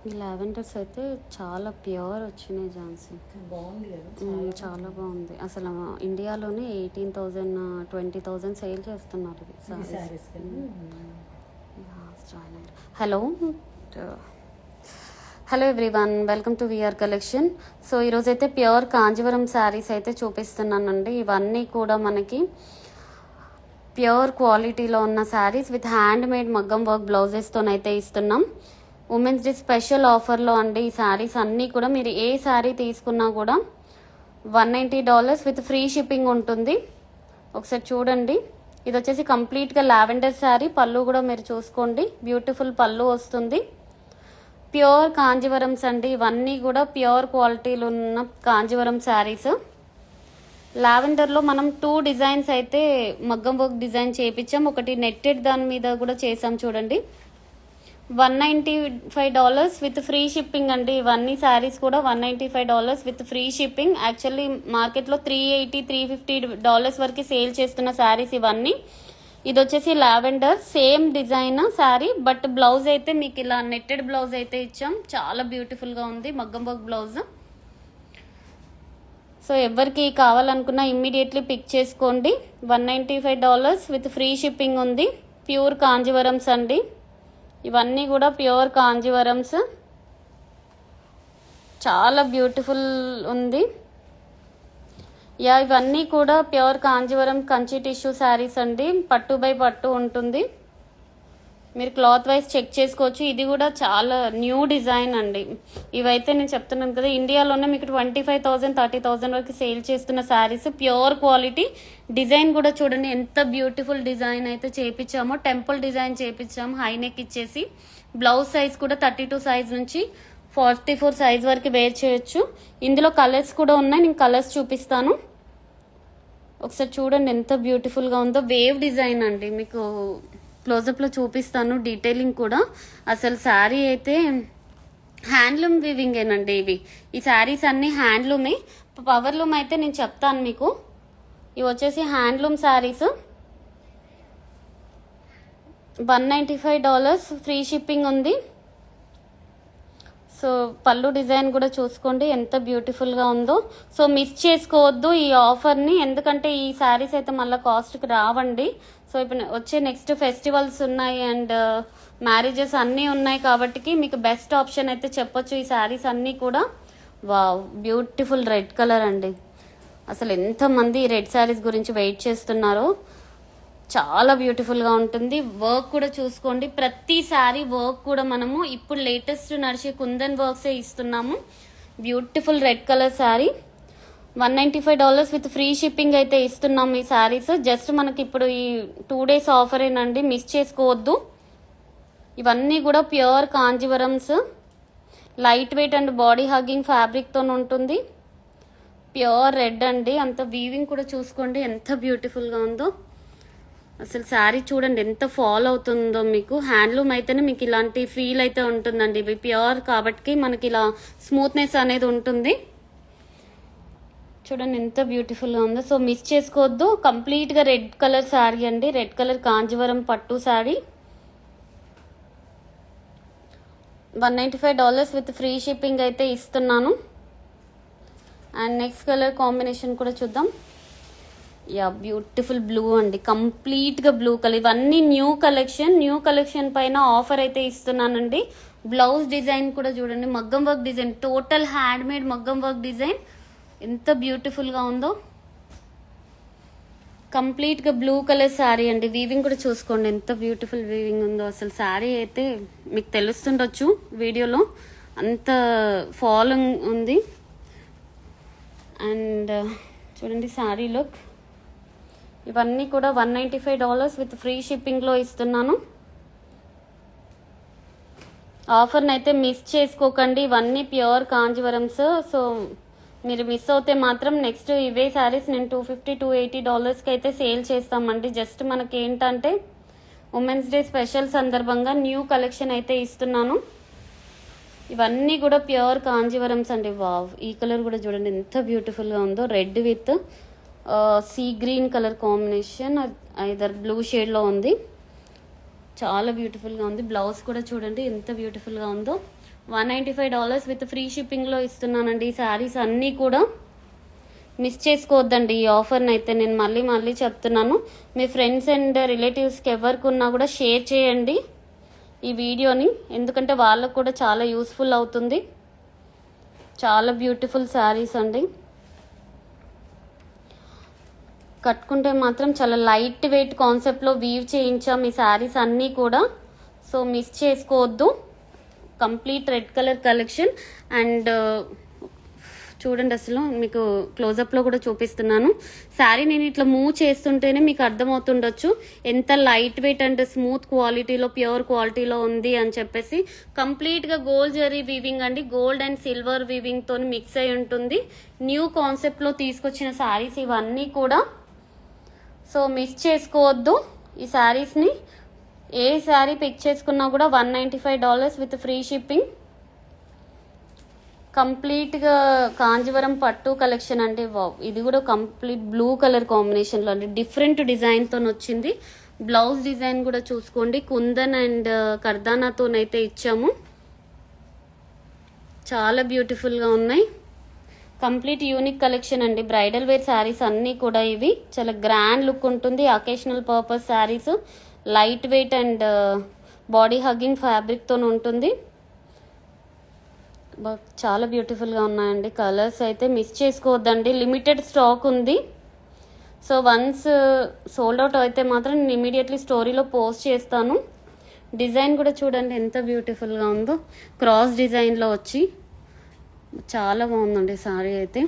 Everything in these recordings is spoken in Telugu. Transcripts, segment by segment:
ఈ లావెండర్స్ అయితే చాలా ప్యూర్ వచ్చినాయి ఝాన్సీ. బాగుంది కదా, చాలా బాగుంది. అసలు ఇండియాలోనే 18,000 20,000 సేల్ చేస్తున్నారు ఇది saris. Hello hello everyone, welcome to VR collection. So ఈరోజైతే ప్యూర్ కాంజీవరం శారీస్ అయితే చూపిస్తున్నానండి. ఇవన్నీ కూడా మనకి ప్యూర్ క్వాలిటీలో ఉన్న శారీస్ విత్ హ్యాండ్ మేడ్ మగ్గం వర్క్ బ్లౌజెస్తోనైతే ఇస్తున్నాం. ఉమెన్స్ డే స్పెషల్ ఆఫర్లో అండి ఈ శారీస్ అన్నీ కూడా. మీరు ఏ శారీ తీసుకున్నా కూడా $190 విత్ ఫ్రీ షిప్పింగ్ ఉంటుంది. ఒకసారి చూడండి. ఇది వచ్చేసి కంప్లీట్గా లావెండర్ శారీ. పళ్ళు కూడా మీరు చూసుకోండి, బ్యూటిఫుల్ పళ్ళు వస్తుంది. ప్యూర్ కాంజీవరమ్స్ అండి ఇవన్నీ కూడా. ప్యూర్ క్వాలిటీలో ఉన్న కాంజీవరం శారీస్. లావెండర్లో మనం 2 డిజైన్స్ అయితే మగ్గం వర్క్ డిజైన్ చేయించాం. ఒకటి నెట్టెడ్ దాని మీద కూడా చేసాం చూడండి. $195 విత్ ఫ్రీ షిప్పింగ్ అండి. ఇవన్నీ శారీస్ కూడా $195 విత్ ఫ్రీ షిప్పింగ్. యాక్చువల్లీ మార్కెట్లో $380-350 వరకు సేల్ చేస్తున్న శారీస్ ఇవన్నీ. ఇది వచ్చేసి lavender same design sari, but blouse అయితే మీకు ఇలా నెట్టెడ్ బ్లౌజ్ అయితే ఇచ్చాం. చాలా బ్యూటిఫుల్గా ఉంది మగ్గం వర్క్ బ్లౌజ్. సో ఎవరికి కావాలనుకున్నా ఇమ్మీడియట్లీ పిక్ చేసుకోండి. $195 విత్ ఫ్రీ షిప్పింగ్ ఉంది. ప్యూర్ కాంజీవరమ్స్ అండి ఇవన్నీ కూడా. ప్యూర్ కాంజీవరమ్స్ చాలా బ్యూటిఫుల్ ఉంది. ఇవన్నీ కూడా ప్యూర్ కాంజీవరం కంచి టిష్యూ శారీస్ అండి. పట్టు బై పట్టు ఉంటుంది. మీరు క్లాత్ వైజ్ చెక్ చేసుకోవచ్చు. ఇది కూడా చాలా న్యూ డిజైన్ అండి. ఇవైతే నేను చెప్తున్నాను కదా, ఇండియాలోనే మీకు 25,000 30,000 వరకు సేల్ చేస్తున్న శారీస్. Pure quality. డిజైన్ కూడా చూడండి ఎంత బ్యూటిఫుల్ డిజైన్ అయితే చేపించామో. టెంపుల్ డిజైన్ చేపించాము హై నెక్ ఇచ్చేసి. బ్లౌజ్ సైజ్ కూడా 32 సైజ్ నుంచి 44 సైజ్ వరకు వేర్ చేయొచ్చు. ఇందులో కలర్స్ కూడా ఉన్నాయి, నేను కలర్స్ చూపిస్తాను. ఒకసారి చూడండి ఎంత బ్యూటిఫుల్గా ఉందో. వేవ్ డిజైన్ అండి, మీకు క్లోజప్లో చూపిస్తాను డీటెయిలింగ్ కూడా. అసలు శారీ అయితే హ్యాండ్లూమ్ వీవింగేనండి ఇవి. ఈ శారీస్ అన్నీ హ్యాండ్లూమే. పవర్లూమ్ అయితే నేను చెప్తాను మీకు. ఇవి వచ్చేసి హ్యాండ్లూమ్ శారీస్. $195 ఫ్రీ షిప్పింగ్ ఉంది. సో పళ్ళు డిజైన్ కూడా చూసుకోండి ఎంత బ్యూటిఫుల్గా ఉందో. సో మిస్ చేసుకోవద్దు ఈ ఆఫర్ని, ఎందుకంటే ఈ శారీస్ అయితే మళ్ళీ కాస్ట్కి రావండి. సో ఇప్పుడు వచ్చే నెక్స్ట్ ఫెస్టివల్స్ ఉన్నాయి అండ్ మ్యారేజెస్ అన్నీ ఉన్నాయి కాబట్టి మీకు బెస్ట్ ఆప్షన్ అయితే చెప్పొచ్చు ఈ శారీస్ అన్నీ కూడా. వావ్, బ్యూటిఫుల్ రెడ్ కలర్ అండి. అసలు ఎంతమంది ఈ రెడ్ శారీస్ గురించి వెయిట్ చేస్తున్నారో. చాలా బ్యూటిఫుల్గా ఉంటుంది. వర్క్ కూడా చూసుకోండి. ప్రతి శారీ వర్క్ కూడా మనము ఇప్పుడు లేటెస్ట్ నడిచే కుందన్ వర్క్సే ఇస్తున్నాము. Beautiful red colour sari. $195 with free shipping అయితే ఇస్తున్నాము ఈ శారీస్. జస్ట్ మనకి ఇప్పుడు ఈ 2 days ఆఫరేనండి, మిస్ చేసుకోవద్దు. ఇవన్నీ కూడా pure Kanjeevarams. Light weight and body hugging ఫ్యాబ్రిక్తో ఉంటుంది. ప్యూర్ రెడ్ అండి. అంత వీవింగ్ కూడా చూసుకోండి ఎంత బ్యూటిఫుల్గా ఉందో. అసలు శారీ చూడండి ఎంత ఫాల్ అవుతుందో మీకు. హ్యాండ్లూమ్ అయితేనే మీకు ఇలాంటి ఫీల్ అయితే ఉంటుందండి. ఇవి ప్యూర్ కాబట్టి మనకి ఇలా స్మూత్నెస్ అనేది ఉంటుంది. చూడండి ఎంత బ్యూటిఫుల్గా ఉందో. సో మిస్ చేసుకోవద్దు. కంప్లీట్గా రెడ్ కలర్ శారీ అండి. రెడ్ కలర్ కాంజీవరం పట్టు శారీ. $195 విత్ ఫ్రీ షిప్పింగ్ అయితే ఇస్తున్నాను. అండ్ నెక్స్ట్ కలర్ కాంబినేషన్ కూడా చూద్దాం. బ్యూటిఫుల్ బ్లూ అండి, కంప్లీట్గా బ్లూ కలర్. ఇవన్నీ న్యూ కలెక్షన్ పైన ఆఫర్ అయితే ఇస్తున్నానండి. బ్లౌజ్ డిజైన్ కూడా చూడండి, మగ్గం work design, total hand made మగ్గం వర్క్ డిజైన్ ఎంత బ్యూటిఫుల్గా ఉందో. కంప్లీట్గా బ్లూ కలర్ శారీ అండి. వీవింగ్ కూడా చూసుకోండి ఎంత బ్యూటిఫుల్ వీవింగ్ ఉందో. అసలు శారీ అయితే మీకు తెలుస్తుండొచ్చు వీడియోలో, అంత ఫాలోయింగ్ ఉంది. అండ్ చూడండి శారీ లుక్. ఇవన్నీ కూడా $195 విత్ ఫ్రీ షిప్పింగ్లో ఇస్తున్నాను. ఆఫర్ని అయితే మిస్ చేసుకోకండి. ఇవన్నీ ప్యూర్ కాంజీవరమ్స్. సో మీరు మిస్ అవుతే మాత్రం నెక్స్ట్ ఇవే శారీస్ నేను $250-280కి అయితే సేల్ చేస్తామండి. జస్ట్ మనకి ఏంటంటే ఉమెన్స్ డే స్పెషల్ సందర్భంగా న్యూ కలెక్షన్ అయితే ఇస్తున్నాను. ఇవన్నీ కూడా ప్యూర్ కాంజీవరమ్స్ అండి. వావ్, ఈ కలర్ కూడా చూడండి ఎంత బ్యూటిఫుల్గా ఉందో. Red with sea green colour combination, either blue షేడ్లో ఉంది. చాలా బ్యూటిఫుల్గా ఉంది. బ్లౌజ్ కూడా చూడండి ఎంత బ్యూటిఫుల్గా ఉందో. $195 విత్ ఫ్రీ షిప్పింగ్లో ఇస్తున్నానండి. ఈ శారీస్ అన్నీ కూడా మిస్ చేసుకోవద్దండి ఈ ఆఫర్ని అయితే. నేను మళ్ళీ చెప్తున్నాను, మీ ఫ్రెండ్స్ అండ్ రిలేటివ్స్కి ఎవరికి ఉన్నా కూడా షేర్ చేయండి ఈ వీడియోని, ఎందుకంటే వాళ్ళకు కూడా చాలా యూస్ఫుల్ అవుతుంది. చాలా బ్యూటిఫుల్ శారీస్ అండి. కట్టుకుంటే మాత్రం చాలా లైట్ వెయిట్ కాన్సెప్ట్లో వీవ్ చేయించాం ఈ శారీస్ అన్నీ కూడా. సో మిస్ చేసుకోవద్దు. Complete red colour collection. And చూడండి, అసలు మీకు క్లోజప్లో కూడా చూపిస్తున్నాను. శారీ నేను ఇట్లా మూవ్ చేస్తుంటేనే మీకు అర్థమవుతుండొచ్చు ఎంత లైట్ వెయిట్ అండ్ స్మూత్ క్వాలిటీలో, ప్యూర్ క్వాలిటీలో ఉంది అని చెప్పేసి. కంప్లీట్గా గోల్డ్ జరీ వీవింగ్ అండి, గోల్డ్ అండ్ సిల్వర్ వీవింగ్తో మిక్స్ అయి ఉంటుంది. న్యూ కాన్సెప్ట్లో తీసుకొచ్చిన శారీస్ ఇవన్నీ కూడా. సో మిస్ చేసుకోవద్దు ఈ శారీస్ని. ఏ శారీ పిక్ చేసుకున్నా కూడా $195 విత్ ఫ్రీ షిప్పింగ్. కంప్లీట్గా కాంజీవరం పట్టు కలెక్షన్ అంటే వావ్, ఇది కూడా కంప్లీట్ బ్లూ కలర్ కాంబినేషన్లో అండి, డిఫరెంట్ డిజైన్తో వచ్చింది. బ్లౌజ్ డిజైన్ కూడా చూసుకోండి, కుందన్ అండ్ కర్దానాతోనైతే ఇచ్చాము. చాలా బ్యూటిఫుల్గా ఉన్నాయి. కంప్లీట్ యూనిక్ కలెక్షన్ అండి. బ్రైడల్ వేర్ శారీస్ అన్నీ కూడా ఇవి చాలా గ్రాండ్ లుక్ ఉంటుంది. Occasional purpose saris, light weight and body hugging ఫ్యాబ్రిక్తో ఉంటుంది. చాలా బ్యూటిఫుల్గా ఉన్నాయండి. కలర్స్ అయితే మిస్ చేసుకోవద్దండి, లిమిటెడ్ స్టాక్ ఉంది. సో వన్స్ సోల్డ్ అవుట్ అయితే మాత్రం నేను ఇమీడియట్లీ స్టోరీలో పోస్ట్ చేస్తాను. డిజైన్ కూడా చూడండి ఎంత బ్యూటిఫుల్గా ఉందో, క్రాస్ డిజైన్లో వచ్చి చాలా బాగుందండి సారీ అయితే.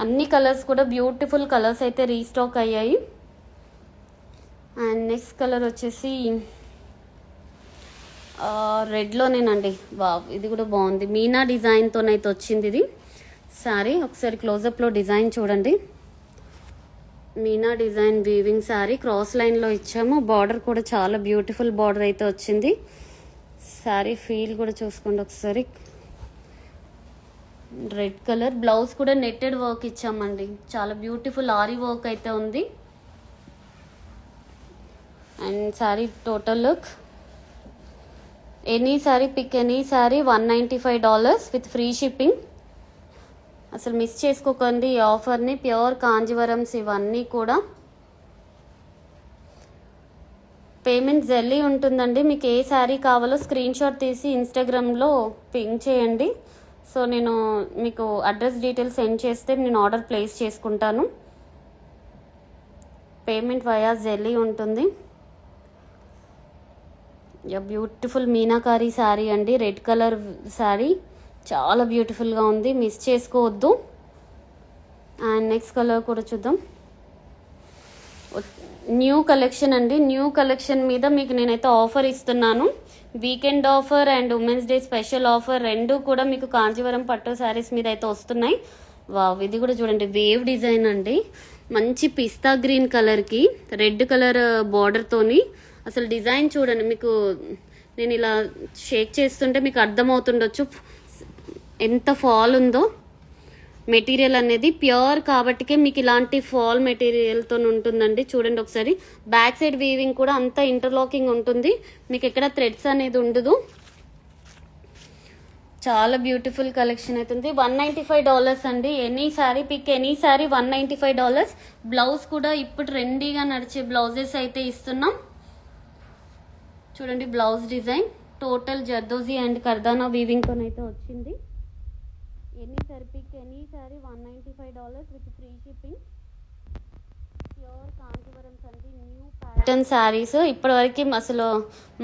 అన్ని కలర్స్ కూడా బ్యూటిఫుల్ కలర్స్ అయితే రీస్టాక్ అయ్యాయి. అండ్ నెక్స్ట్ కలర్ వచ్చేసి రెడ్లోనేనండి. వావ్, ఇది కూడా బాగుంది. మీనా డిజైన్తోనైతే వచ్చింది ఇది శారీ. ఒకసారి క్లోజప్లో డిజైన్ చూడండి. Meena design weaving sari, cross లైన్లో ఇచ్చాము. బార్డర్ కూడా చాలా బ్యూటిఫుల్ బార్డర్ అయితే వచ్చింది. శారీ ఫీల్ కూడా చూసుకోండి ఒకసారి. రెడ్ కలర్ బ్లౌజ్ కూడా నెట్టెడ్ వర్క్ ఇచ్చామండి. చాలా బ్యూటిఫుల్ ఆరీ వర్క్ అయితే ఉంది. And sari total look, any sari pick any sari $195 with free shipping. అసలు మిస్ చేసుకోకండి ఈ ఆఫర్ని. ప్యూర్ కాంజీవరమ్స్ ఇవన్నీ కూడా. పేమెంట్ జెల్లీ ఉంటుందండి. మీకు ఏ శారీ కావాలో స్క్రీన్ షాట్ తీసి ఇన్స్టాగ్రామ్లో పింక్ చేయండి. సో నేను మీకు అడ్రస్ డీటెయిల్స్ సెండ్ చేస్తే నేను ఆర్డర్ ప్లేస్ చేసుకుంటాను. పేమెంట్ వయా జెల్లీ ఉంటుంది. బ్యూటిఫుల్ మీనాకారి శారీ అండి, రెడ్ కలర్ శారీ చాలా బ్యూటిఫుల్గా ఉంది, మిస్ చేసుకోవద్దు. అండ్ నెక్స్ట్ కలర్ కూడా చూద్దాం. న్యూ కలెక్షన్ అండి. న్యూ కలెక్షన్ మీద మీకు నేనైతే ఆఫర్ ఇస్తున్నాను. Weekend offer and women's day special offer రెండు కూడా మీకు కాంజీవరం పట్టు శారీస్ మీద అయితే వస్తున్నాయి. వావ్, ఇది కూడా చూడండి, వేవ్ డిజైన్ అండి. మంచి పిస్తా గ్రీన్ కలర్కి రెడ్ కలర్ బార్డర్తోని అసలు డిజైన్ చూడండి. మీకు నేను ఇలా షేక్ చేస్తుంటే మీకు అర్థమవుతుండొచ్చు ఎంత ఫాల్ ఉందో. మెటీరియల్ అనేది ప్యూర్ కాబట్టికే మీకు ఇలాంటి ఫాల్ మెటీరియల్తో ఉంటుందండి. చూడండి ఒకసారి, బ్యాక్ సైడ్ వీవింగ్ కూడా అంతా ఇంటర్లాకింగ్ ఉంటుంది, మీకు ఎక్కడ థ్రెడ్స్ అనేది ఉండదు. చాలా బ్యూటిఫుల్ కలెక్షన్ అవుతుంది. $195 అండి. Any sari pick any sari $195. Blouse కూడా ఇప్పుడు ట్రెండీగా నడిచే బ్లౌజెస్ అయితే ఇస్తున్నాం. చూడండి blouse design total zardozi and kardana వీవింగ్తోనైతే వచ్చింది. Any sari pick any sari $195 with free shipping. Pure Kanjeevarams అండి, న్యూ ప్యాటర్న్ శారీస్. ఇప్పటివరకు అసలు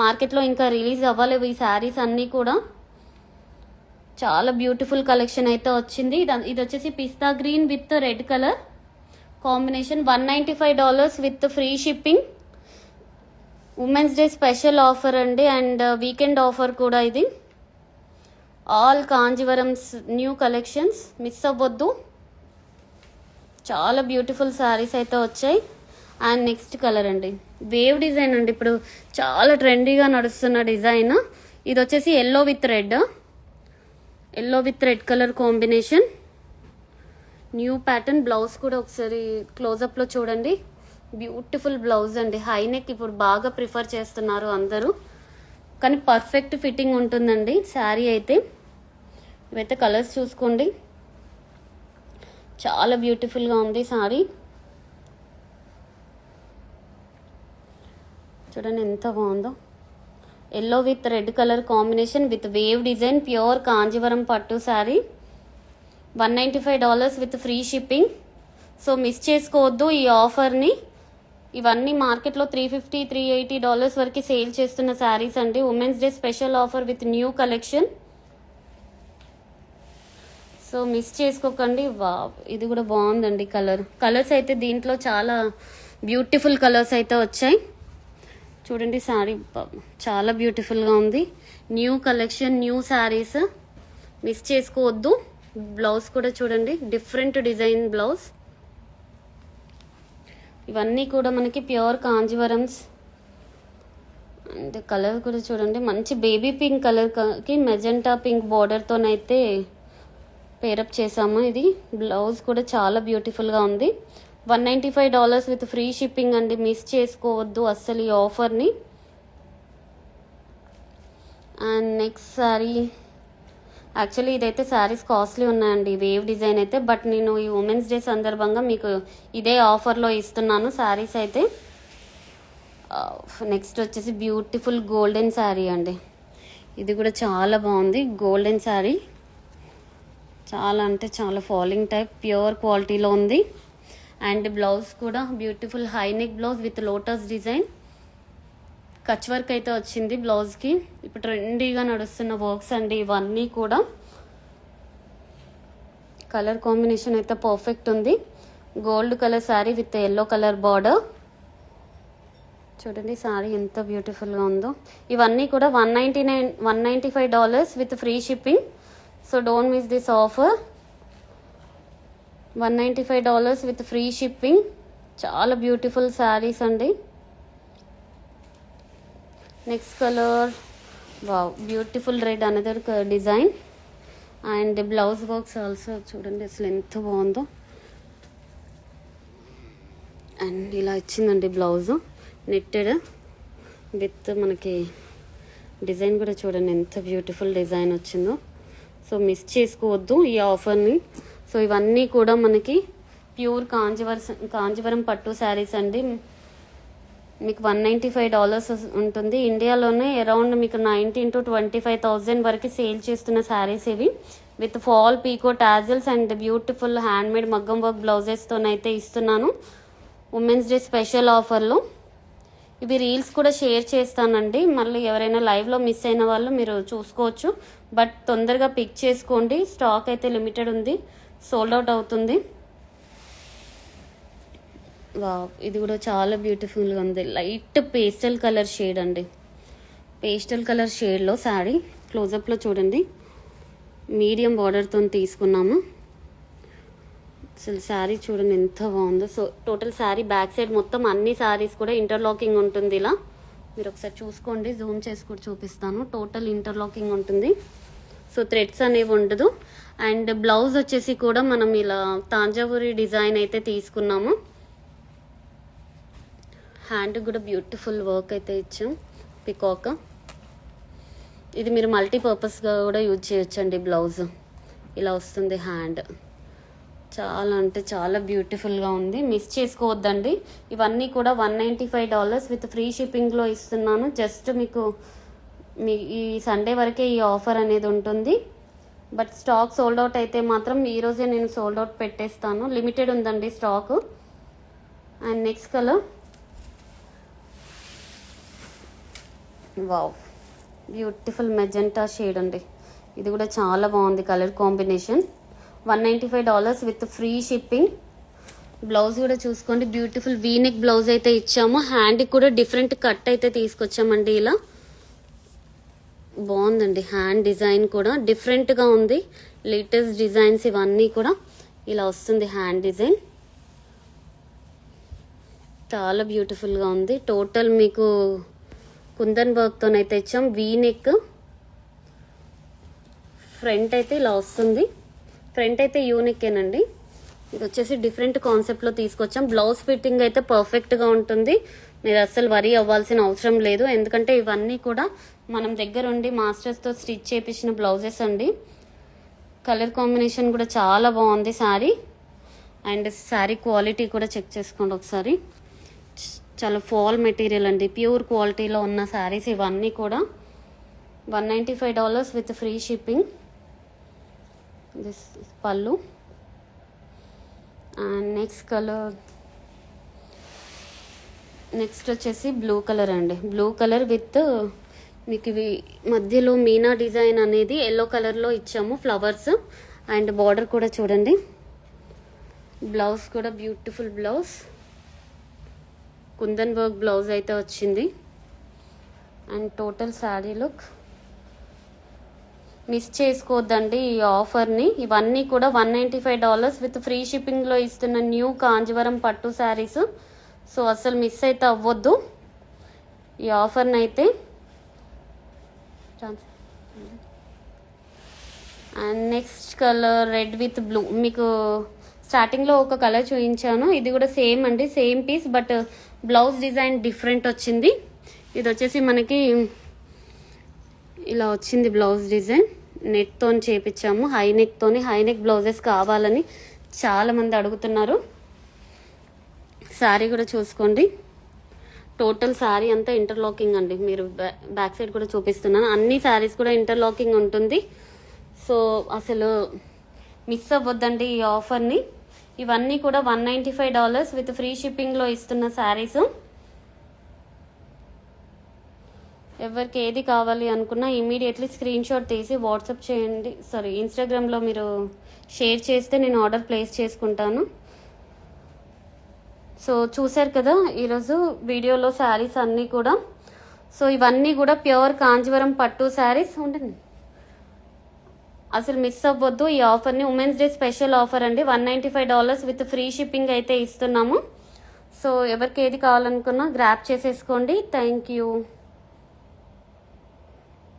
మార్కెట్లో ఇంకా రిలీజ్ అవ్వలేవు ఈ శారీస్ అన్నీ కూడా. చాలా బ్యూటిఫుల్ కలెక్షన్ అయితే వచ్చింది. ఇది వచ్చేసి పిస్తా green with red colour combination. $195 with free shipping. Women's day special offer అండి అండ్ వీకెండ్ ఆఫర్ కూడా ఇది. All Kanjeevarams new collections, miss అవ్వద్దు. చాలా బ్యూటిఫుల్ శారీస్ అయితే వచ్చాయి. అండ్ నెక్స్ట్ కలర్ అండి, వేవ్ డిజైన్ అండి. ఇప్పుడు చాలా ట్రెండీగా నడుస్తున్న డిజైన్. ఇది వచ్చేసి yellow with red colour combination. New pattern. Blouse కూడా ఒకసారి క్లోజప్లో చూడండి, బ్యూటిఫుల్ బ్లౌజ్ అండి. హై నెక్ ఇప్పుడు బాగా ప్రిఫర్ చేస్తున్నారు అందరూ. కానీ పర్ఫెక్ట్ ఫిట్టింగ్ ఉంటుందండి శారీ అయితే. ఇవైతే కలర్స్ చూసుకోండి, చాలా బ్యూటిఫుల్గా ఉంది శారీ. చూడండి ఎంత బాగుందో. Yellow with red colour combination with wave design, pure Kanjeevaram పట్టు sari. $195 with free shipping. So miss చేసుకోవద్దు ఈ ఆఫర్ని. ఇవన్నీ మార్కెట్లో $350, $380 వరకు సేల్ చేస్తున్న శారీస్ అండి. Women's day special offer with new collection. So miss చేసుకోకండి. వా, ఇది కూడా బాగుందండి కలర్స్ అయితే దీంట్లో చాలా బ్యూటిఫుల్ కలర్స్ అయితే వచ్చాయి. చూడండి శారీ చాలా బ్యూటిఫుల్గా ఉంది. New collection, new saris, miss చేసుకోవద్దు. బ్లౌజ్ కూడా చూడండి, డిఫరెంట్ డిజైన్ బ్లౌజ్. ఇవన్నీ కూడా మనకి ప్యూర్ కాంజీవరమ్స్. అండ్ కలర్ కూడా చూడండి, మంచి బేబీ పింక్ కలర్కి మెజెంటా పింక్ బార్డర్తోనైతే పేరప్ చేసాము. ఇది బ్లౌజ్ కూడా చాలా బ్యూటిఫుల్గా ఉంది. $195 విత్ ఫ్రీ షిప్పింగ్ అండి. మిస్ చేసుకోవద్దు అస్సలు ఈ ఆఫర్ని. అండ్ నెక్స్ట్ శారీ, యాక్చువల్లీ ఇదైతే శారీస్ కాస్ట్లీ ఉన్నాయండి వేవ్ డిజైన్ అయితే, బట్ నేను ఈ ఉమెన్స్ డే సందర్భంగా మీకు ఇదే ఆఫర్లో ఇస్తున్నాను శారీస్ అయితే. నెక్స్ట్ వచ్చేసి బ్యూటిఫుల్ గోల్డెన్ శారీ అండి. ఇది కూడా చాలా బాగుంది. గోల్డెన్ శారీ చాలా అంటే చాలా ఫాలింగ్ టైప్, ప్యూర్ క్వాలిటీలో ఉంది. అండ్ బ్లౌజ్ కూడా beautiful high neck blouse with lotus design. Kutch work అయితే వచ్చింది బ్లౌజ్కి. ఇప్పుడు ట్రెండీగా నడుస్తున్న వర్క్స్ అండి ఇవన్నీ కూడా. కలర్ కాంబినేషన్ అయితే పర్ఫెక్ట్ ఉంది. Gold colour sari with yellow colour border. చూడండి శారీ ఎంత బ్యూటిఫుల్గా ఉందో. ఇవన్నీ కూడా $195 with free shipping. So don't miss this offer. $195 with free shipping. చాలా బ్యూటిఫుల్ శారీస్ అండి. Next colour, wow, beautiful red another design. And blouse works also చూడండి అసలు ఎంత బాగుందో. అండ్ ఇలా ఇచ్చిందండి బ్లౌజ్, నెట్టెడ్ విత్ మనకి డిజైన్ కూడా చూడండి ఎంత బ్యూటిఫుల్ డిజైన్ వచ్చిందో. సో మిస్ చేసుకోవద్దు ఈ ఆఫర్ని. సో ఇవన్నీ కూడా మనకి ప్యూర్ కాంజీవరం పట్టు శారీస్ అండి. మీకు $195 ఉంటుంది. ఇండియాలోనే అరౌండ్ మీకు 19,000 to 25,000 వరకు సేల్ చేస్తున్న శారీస్ ఇవి. With fall pico tassels and beautiful handmade మగ్గం వర్క్ బ్లౌజెస్తోనైతే ఇస్తున్నాను ఉమెన్స్ డే స్పెషల్ ఆఫర్లో. ఇవి రీల్స్ కూడా షేర్ చేస్తానండి. మళ్ళీ ఎవరైనా లైవ్లో మిస్ అయిన వాళ్ళు మీరు చూసుకోవచ్చు. బట్ తొందరగా పిక్ చేసుకోండి, స్టాక్ అయితే లిమిటెడ్ ఉంది, సోల్డ్ అవుట్ అవుతుంది. వావ్, ఇది కూడా చాలా బ్యూటిఫుల్గా ఉంది. లైట్ పేస్టల్ కలర్ షేడ్ అండి. పేస్టల్ కలర్ షేడ్లో శారీ. క్లోజప్లో చూడండి, మీడియం బార్డర్తో తీసుకున్నాము. అసలు శారీ చూడండి ఎంత బాగుందో. So total sari back side మొత్తం అన్ని శారీస్ కూడా ఇంటర్లాకింగ్ ఉంటుంది. ఇలా మీరు ఒకసారి చూసుకోండి, జూమ్ చేసి కూడా చూపిస్తాను. టోటల్ ఇంటర్లాకింగ్ ఉంటుంది. సో థ్రెడ్స్ అనేవి ఉండదు. అండ్ బ్లౌజ్ వచ్చేసి కూడా మనం ఇలా తాంజావూరి డిజైన్ అయితే తీసుకున్నాము. హ్యాండ్ కూడా బ్యూటిఫుల్ వర్క్ అయితే ఇచ్చాం, పికాక్. ఇది మీరు మల్టీపర్పస్గా కూడా యూజ్ చేయొచ్చండి. బ్లౌజ్ ఇలా వస్తుంది హ్యాండ్. చాలా అంటే చాలా బ్యూటిఫుల్గా ఉంది, మిస్ చేసుకోవద్దండి. ఇవన్నీ కూడా $195 విత్ ఫ్రీ షిప్పింగ్లో ఇస్తున్నాను. జస్ట్ మీకు ఈ సండే వరకే ఈ ఆఫర్ అనేది ఉంటుంది. బట్ స్టాక్ సోల్డ్ అవుట్ అయితే మాత్రం ఈరోజే నేను సోల్డ్ అవుట్ పెట్టేస్తాను. లిమిటెడ్ ఉందండి stock. And next colour, wow, beautiful magenta shade అండి. ఇది కూడా చాలా బాగుంది colour combination. $195 with free shipping. Blouse కూడా చూసుకోండి, బ్యూటిఫుల్ వీనెక్ బ్లౌజ్ అయితే ఇచ్చాము. హ్యాండ్కి కూడా డిఫరెంట్ కట్ అయితే తీసుకొచ్చామండి. ఇలా బాగుందండి. హ్యాండ్ డిజైన్ కూడా డిఫరెంట్గా ఉంది. లేటెస్ట్ డిజైన్స్ ఇవన్నీ కూడా ఇలా వస్తుంది హ్యాండ్ డిజైన్. చాలా బ్యూటిఫుల్గా ఉంది. టోటల్ మీకు కుందన్ వర్క్తోనైతే ఇచ్చాం. వీనెక్ ఫ్రంట్ అయితే ఇలా వస్తుంది. ఫ్రంట్ అయితే యూనిక్కేనండి. ఇది వచ్చేసి డిఫరెంట్ కాన్సెప్ట్లో తీసుకొచ్చాం. బ్లౌజ్ ఫిట్టింగ్ అయితే పర్ఫెక్ట్గా ఉంటుంది. మీరు అస్సలు వరీ అవ్వాల్సిన అవసరం లేదు. ఎందుకంటే ఇవన్నీ కూడా మనం దగ్గరుండి మాస్టర్స్తో స్టిచ్ చేయించిన బ్లౌజెస్ అండి. కలర్ కాంబినేషన్ కూడా చాలా బాగుంది శారీ. అండ్ శారీ క్వాలిటీ కూడా చెక్ చేసుకోండి ఒకసారి. చాలా ఫాల్ మెటీరియల్ అండి, ప్యూర్ క్వాలిటీలో ఉన్న శారీస్ ఇవన్నీ కూడా. $195 విత్ ఫ్రీ షిప్పింగ్. దిస్ పళ్ళు. అండ్ నెక్స్ట్ వచ్చేసి బ్లూ కలర్ అండి. బ్లూ కలర్ విత్ మీకు ఇవి మధ్యలో మీనా డిజైన్ అనేది ఎల్లో కలర్లో ఇచ్చాము, ఫ్లవర్స్. అండ్ బార్డర్ కూడా చూడండి. బ్లౌజ్ కూడా beautiful blouse, kundan work blouse అయితే వచ్చింది. And total sari look. Miss చేసుకోవద్దండి ఈ ఆఫర్ని. ఇవన్నీ కూడా $195 విత్ ఫ్రీ షిప్పింగ్లో ఇస్తున్న న్యూ కాంజీవరం పట్టు శారీస్. సో అసలు మిస్ అయితే అవ్వద్దు ఈ ఆఫర్ని అయితే. And next colour red with blue. మీకు స్టార్టింగ్లో ఒక కలర్ చూపించాను, ఇది కూడా సేమ్ అండి, same piece, but blouse design different వచ్చింది. ఇది వచ్చేసి మనకి ఇలా వచ్చింది బ్లౌజ్ డిజైన్. నెట్తో చేపించాము, హై నెక్ బ్లౌజెస్ కావాలని చాలామంది అడుగుతున్నారు. శారీ కూడా చూసుకోండి. టోటల్ శారీ అంతా ఇంటర్లాకింగ్ అండి. మీరు బ్యాక్ సైడ్ కూడా చూపిస్తున్నాను, అన్ని శారీస్ కూడా ఇంటర్లాకింగ్ ఉంటుంది. సో అసలు మిస్ అవ్వద్దండి ఈ ఆఫర్ని. ఇవన్నీ కూడా $195 విత్ ఫ్రీ షిప్పింగ్లో ఇస్తున్న శారీస్. ఎవరికి ఏది కావాలి అనుకున్నా ఇమీడియట్లీ స్క్రీన్ షాట్ తీసి వాట్సాప్ చేయండి. ఇన్స్టాగ్రామ్లో మీరు షేర్ చేస్తే నేను ఆర్డర్ ప్లేస్ చేసుకుంటాను. సో చూసారు కదా ఈరోజు వీడియోలో శారీస్ అన్నీ కూడా. సో ఇవన్నీ కూడా ప్యూర్ కాంజీవరం పట్టు శారీస్ ఉంటుంది. అసలు మిస్ అవ్వద్దు ఈ ఆఫర్ని. ఉమెన్స్ డే స్పెషల్ ఆఫర్ అండి. $195 విత్ ఫ్రీ షిప్పింగ్ అయితే ఇస్తున్నాము. సో ఎవరికి ఏది కావాలనుకున్నా గ్రాప్ చేసేసుకోండి. Thank you.